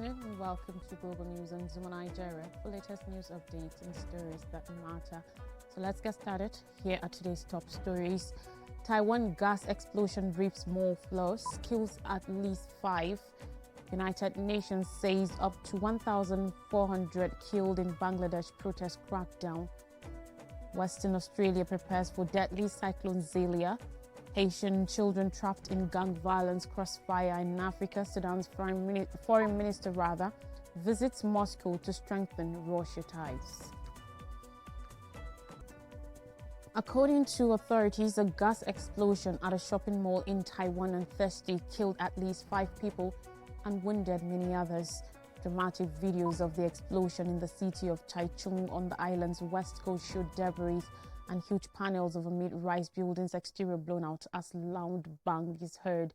afternoon and welcome to Global News on Zuma Nigeria for latest news updates and stories that matter. So let's get started. Here are today's top stories. Taiwan gas explosion reaps more flaws, kills at least 5. United Nations says up to 1,400 killed in Bangladesh protest crackdown. Western Australia prepares for deadly cyclone Zelia. Haitian children trapped in gang violence crossfire in Africa. Sudan's foreign minister visits Moscow to strengthen Russia ties. According to authorities, a gas explosion at a shopping mall in Taiwan on Thursday killed at least 5 people and wounded many others. Dramatic videos of the explosion in the city of Taichung on the island's west coast showed debris and huge panels of a mid-rise building's exterior blown out as loud bang is heard.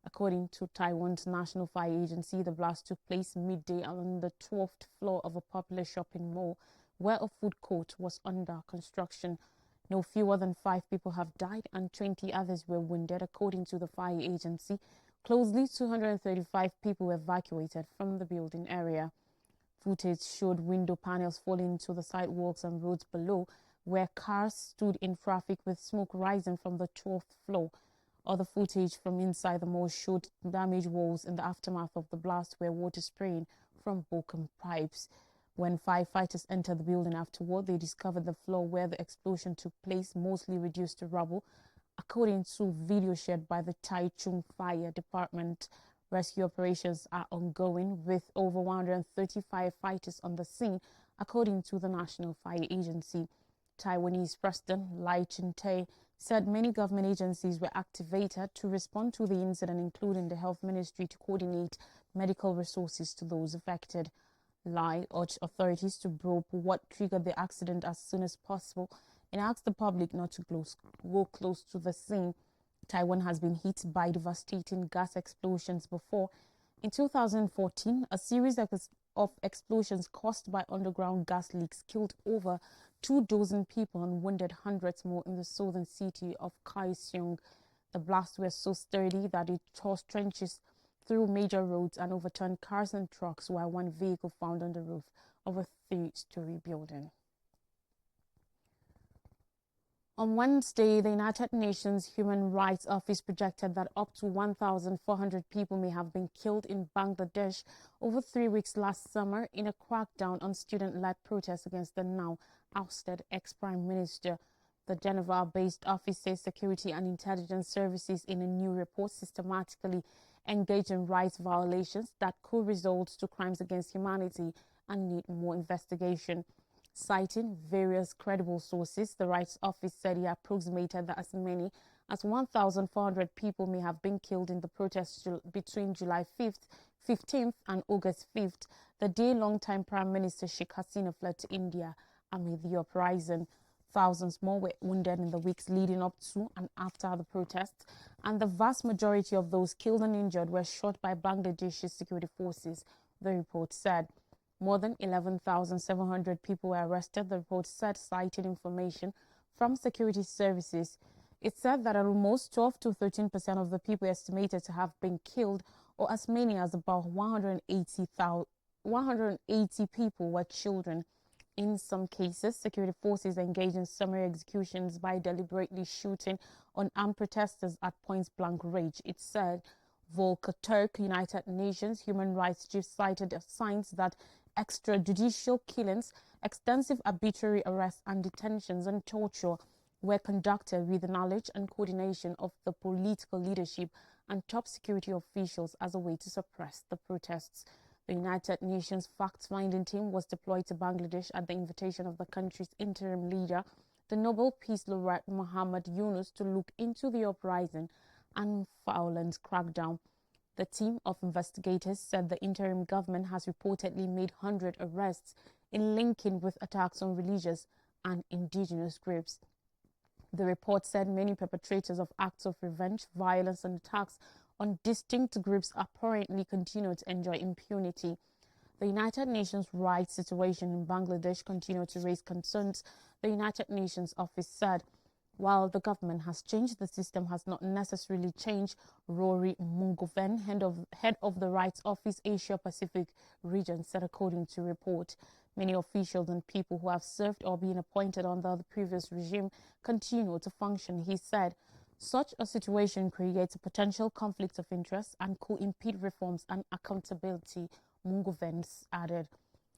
According to Taiwan's National Fire Agency, the blast took place midday on the 12th floor of a popular shopping mall where a food court was under construction. No fewer than 5 people have died and 20 others were wounded, according to the fire agency. Closely 235 people were evacuated from the building area. Footage showed window panels falling into the sidewalks and roads below, where cars stood in traffic with smoke rising from the 12th floor. Other footage from inside the mall showed damaged walls in the aftermath of the blast, where water spraying from broken pipes. When firefighters entered the building afterward, they discovered the floor where the explosion took place mostly reduced to rubble. According to video shared by the Taichung Fire Department, rescue operations are ongoing with over 130 firefighters on the scene, according to the National Fire Agency. Taiwanese President Lai Ching-te said many government agencies were activated to respond to the incident, including the Health Ministry, to coordinate medical resources to those affected. Lai urged authorities to probe what triggered the accident as soon as possible and asked the public not to go close to the scene. Taiwan has been hit by devastating gas explosions before. In 2014, a series of explosions caused by underground gas leaks killed over 24 people and wounded hundreds more in the southern city of Kaohsiung. The blasts were so sturdy that it tore trenches through major roads and overturned cars and trucks, while one vehicle found on the roof of a 3-story building. On Wednesday, the United Nations Human Rights Office projected that up to 1,400 people may have been killed in Bangladesh over 3 weeks last summer in a crackdown on student-led protests against the now ousted ex-prime minister. The Geneva-based office says security and intelligence services in a new report systematically engage in rights violations that could result to crimes against humanity and need more investigation. Citing various credible sources, the Rights Office said it approximated that as many as 1,400 people may have been killed in the protests between July 15th and August 5th, the day longtime Prime Minister Sheikh Hasina fled to India amid the uprising. Thousands more were wounded in the weeks leading up to and after the protests, and the vast majority of those killed and injured were shot by Bangladesh's security forces, the report said. More than 11,700 people were arrested, the report said, citing information from security services. It said that almost 12 to 13% of the people estimated to have been killed, or as many as about 180 people, were children. In some cases, security forces engaged in summary executions by deliberately shooting on armed protesters at point-blank range, it said. Volker Turk, United Nations human rights chief, cited signs that extrajudicial killings, extensive arbitrary arrests and detentions and torture were conducted with the knowledge and coordination of the political leadership and top security officials as a way to suppress the protests. The United Nations fact-finding team was deployed to Bangladesh at the invitation of the country's interim leader, the Nobel Peace Laureate Muhammad Yunus, to look into the uprising and violent crackdown. The team of investigators said the interim government has reportedly made 100 arrests in linking with attacks on religious and indigenous groups. The report said many perpetrators of acts of revenge, violence and attacks on distinct groups apparently continue to enjoy impunity. The United Nations rights situation in Bangladesh continued to raise concerns, the United Nations office said. While the government has changed, the system has not necessarily changed. Rory Mungoven, head of the Rights Office Asia Pacific region, said according to report. Many officials and people who have served or been appointed under the previous regime continue to function, he said. Such a situation creates a potential conflict of interest and could impede reforms and accountability, Mungoven added.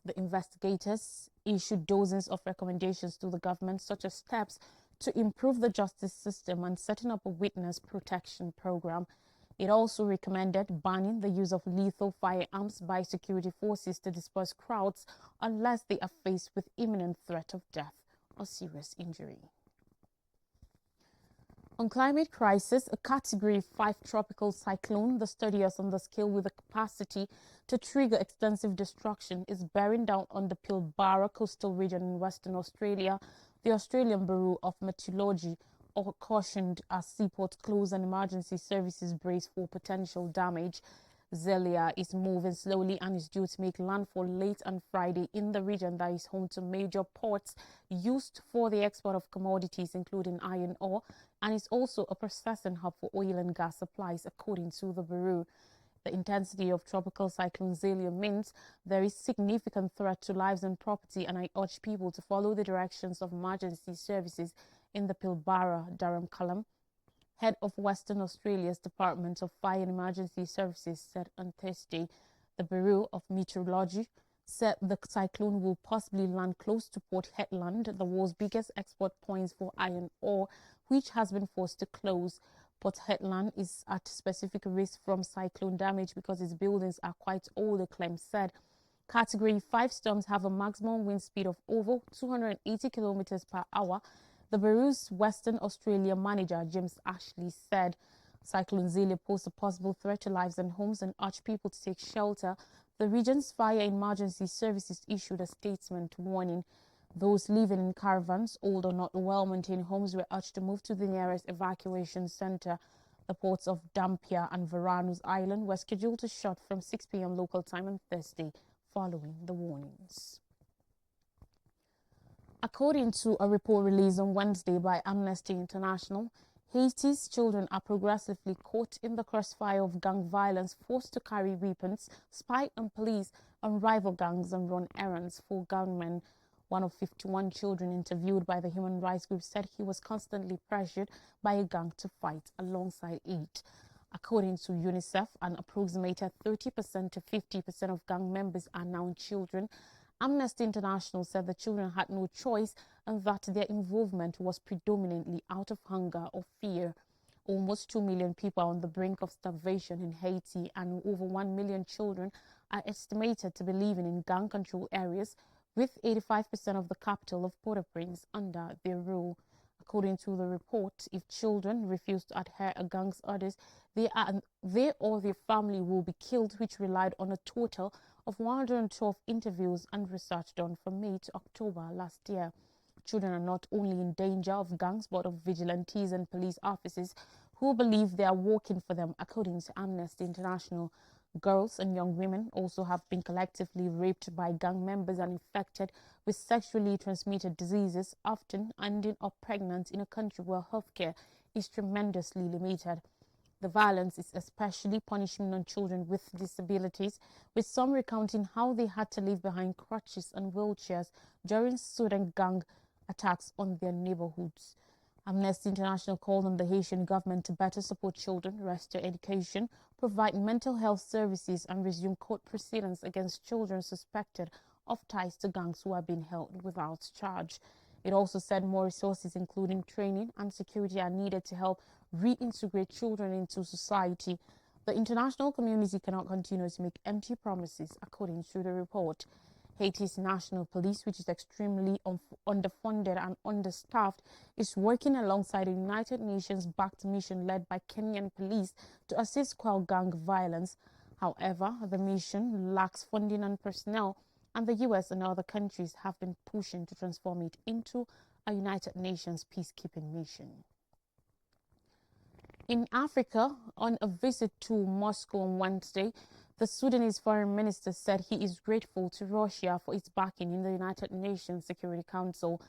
The investigators issued dozens of recommendations to the government, such as steps to improve the justice system and setting up a witness protection program. It also recommended banning the use of lethal firearms by security forces to disperse crowds unless they are faced with imminent threat of death or serious injury. On climate crisis, a Category 5 tropical cyclone, the steadiest on the scale with the capacity to trigger extensive destruction, is bearing down on the Pilbara coastal region in Western Australia. The Australian Bureau of Meteorology cautioned as seaports close and emergency services brace for potential damage. Zelia is moving slowly and is due to make landfall late on Friday in the region that is home to major ports used for the export of commodities, including iron ore, and is also a processing hub for oil and gas supplies, according to the Bureau. The intensity of tropical cyclone Zelia means there is significant threat to lives and property, and I urge people to follow the directions of emergency services in the Pilbara, Durham Column. Head of Western Australia's Department of Fire and Emergency Services said on Thursday. The Bureau of Meteorology said the cyclone will possibly land close to Port Hedland, the world's biggest export point for iron ore, which has been forced to close. Port Hedland is at specific risk from cyclone damage because its buildings are quite old, the claim said. Category 5 storms have a maximum wind speed of over 280 kilometers per hour. The Bureau's Western Australia manager, James Ashley, said Cyclone Zelia posed a possible threat to lives and homes and urged people to take shelter. The region's fire emergency services issued a statement warning those living in caravans, old or not well-maintained homes, were urged to move to the nearest evacuation center. The ports of Dampier and Varanus Island were scheduled to shut from 6 p.m. local time on Thursday, following the warnings. According to a report released on Wednesday by Amnesty International, Haiti's children are progressively caught in the crossfire of gang violence, forced to carry weapons, spy on police and rival gangs, and run errands for gunmen. One of 51 children interviewed by the human rights group said he was constantly pressured by a gang to fight alongside it. According to UNICEF, an approximated 30% to 50% of gang members are now children. Amnesty International said the children had no choice and that their involvement was predominantly out of hunger or fear. Almost 2 million people are on the brink of starvation in Haiti, and over 1 million children are estimated to be living in gang-controlled areas, with 85% of the capital of Port-au-Prince under their rule. According to the report, if children refuse to adhere to gang's orders, they or their family will be killed, which relied on a total of 112 interviews and research done from May to October last year. Children are not only in danger of gangs, but of vigilantes and police officers who believe they are working for them, according to Amnesty International. Girls and young women also have been collectively raped by gang members and infected with sexually transmitted diseases, often ending up pregnant in a country where healthcare is tremendously limited. The violence is especially punishing on children with disabilities, with some recounting how they had to leave behind crutches and wheelchairs during student gang attacks on their neighborhoods. Amnesty International called on the Haitian government to better support children, restore education, provide mental health services, and resume court proceedings against children suspected of ties to gangs who are being held without charge. It also said more resources, including training and security, are needed to help reintegrate children into society. The international community cannot continue to make empty promises, according to the report. Haiti's National Police, which is extremely underfunded and understaffed, is working alongside a United Nations-backed mission led by Kenyan police to assist quell gang violence. However, the mission lacks funding and personnel, and the US and other countries have been pushing to transform it into a United Nations peacekeeping mission. In Africa, on a visit to Moscow on Wednesday, the Sudanese foreign minister said he is grateful to Russia for its backing in the United Nations Security Council.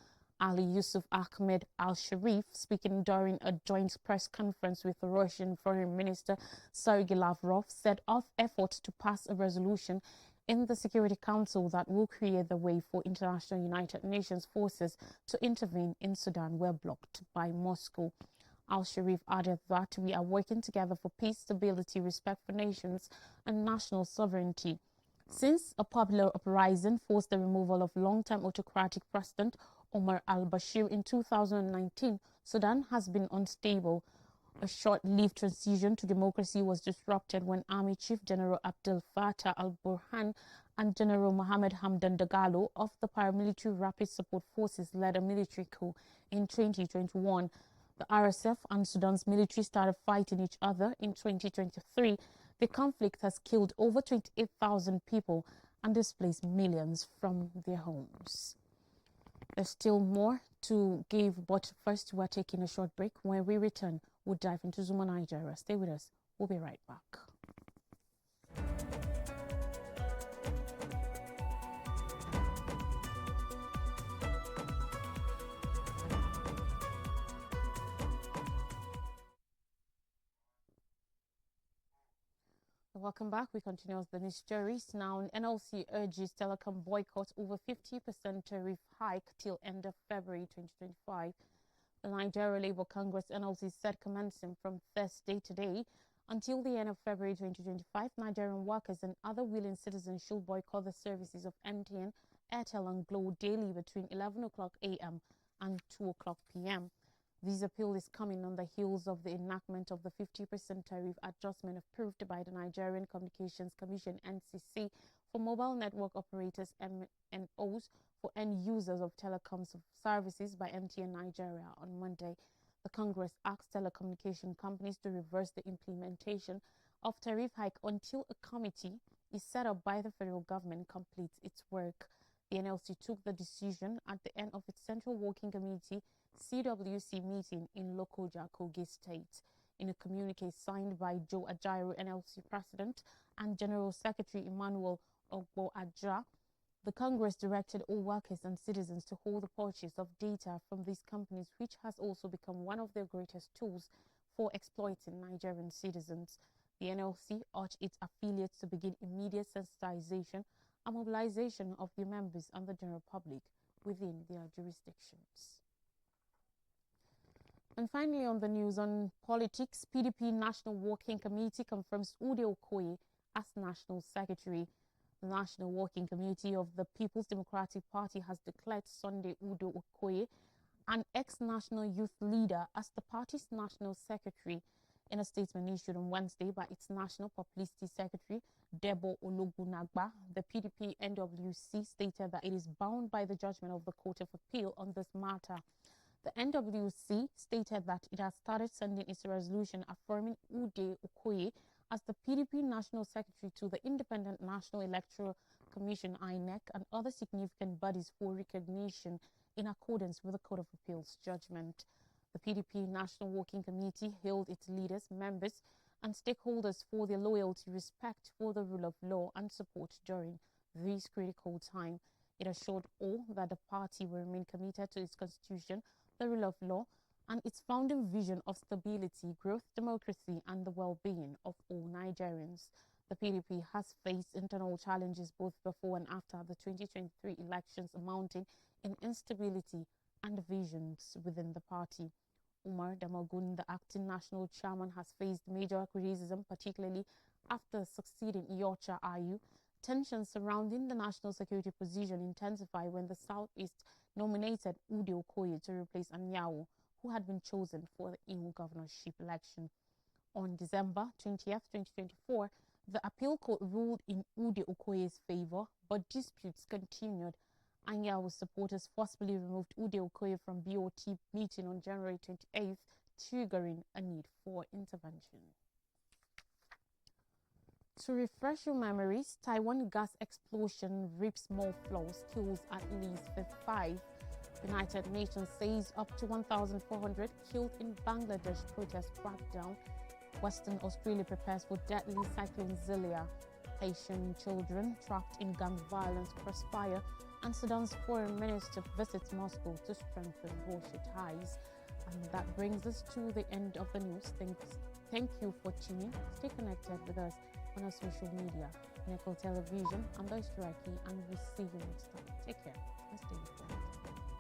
Ali Yusuf Ahmed al-Sharif, speaking during a joint press conference with Russian Foreign Minister Sergei Lavrov, said of efforts to pass a resolution in the Security Council that will create the way for international United Nations forces to intervene in Sudan were blocked by Moscow. Al-Sharif added that we are working together for peace, stability, respect for nations, and national sovereignty. Since a popular uprising forced the removal of long-time autocratic President Omar al-Bashir in 2019, Sudan has been unstable. A short-lived transition to democracy was disrupted when Army Chief General Abdel Fattah al-Burhan and General Mohamed Hamdan Dagalo of the paramilitary Rapid Support Forces led a military coup in 2021. The RSF and Sudan's military started fighting each other in 2023. The conflict has killed over 28,000 people and displaced millions from their homes. There's still more to give, but first we're taking a short break. When we return, we'll dive into Zuma, Nigeria. Stay with us. We'll be right back. Welcome back. We continue with the news stories. Now, NLC urges telecom boycott over 50% tariff hike till end of February 2025. The Nigeria Labour Congress NLC said commencing from Thursday today until the end of February 2025, Nigerian workers and other willing citizens should boycott the services of MTN, Airtel and Glo daily between 11 o'clock a.m. and 2 o'clock p.m. This appeal is coming on the heels of the enactment of the 50% tariff adjustment approved by the Nigerian Communications Commission (NCC) for mobile network operators MNOs for end users of telecom services by MTN Nigeria on Monday. The Congress asked telecommunication companies to reverse the implementation of tariff hike until a committee is set up by the federal government completes its work. The NLC took the decision at the end of its Central Working Committee CWC meeting in Lokoja, Kogi State. In a communique signed by Joe Ajaero, NLC President, and General Secretary Emmanuel Ogbo Aja, the Congress directed all workers and citizens to hold the purchase of data from these companies, which has also become one of their greatest tools for exploiting Nigerian citizens. The NLC urged its affiliates to begin immediate sensitization and mobilization of their members and the general public within their jurisdictions. And finally, on the news on politics, PDP National Working Committee confirms Ude Okoye as National Secretary. The National Working Committee of the People's Democratic Party has declared Sunday Ude Okoye, an ex-national youth leader, as the party's National Secretary. In a statement issued on Wednesday by its National Publicity Secretary, Debo Ologunagba, the PDP NWC stated that it is bound by the judgment of the Court of Appeal on this matter. The NWC stated that it has started sending its resolution affirming Ude Okoye as the PDP National Secretary to the Independent National Electoral Commission (INEC) and other significant bodies for recognition in accordance with the Court of Appeal's judgment. The PDP National Working Committee hailed its leaders, members, and stakeholders for their loyalty, respect for the rule of law, and support during this critical time. It assured all that the party will remain committed to its constitution, the rule of law, and its founding vision of stability, growth, democracy, and the well-being of all Nigerians. The PDP has faced internal challenges both before and after the 2023 elections, amounting in instability and divisions within the party. Umar Damagun, the acting national chairman, has faced major criticism, particularly after succeeding Yocha Ayu. Tensions surrounding the national security position intensified when the Southeast nominated Ude Okoye to replace Anyanwu, who had been chosen for the Imo governorship election. On December 20th, 2024, the appeal court ruled in Ude Okoye's favor, but disputes continued. Anyanwu supporters forcibly removed Ude Okoye from BOT meeting on January 28th, triggering a need for intervention. To refresh your memories, Taiwan gas explosion rips more floors, kills at least 55. United Nations says up to 1,400 killed in Bangladesh protest crackdown. Western Australia prepares for deadly cyclone Zelia. Haitian children trapped in gang violence crossfire And Sudan's foreign minister visits Moscow to strengthen Russia ties. And that brings us to the end of the news. Thank you for tuning. Stay connected with us on our social media, Pinnacle Television. I'm Lois Duraki, and we'll see you next time. Take care and stay informed.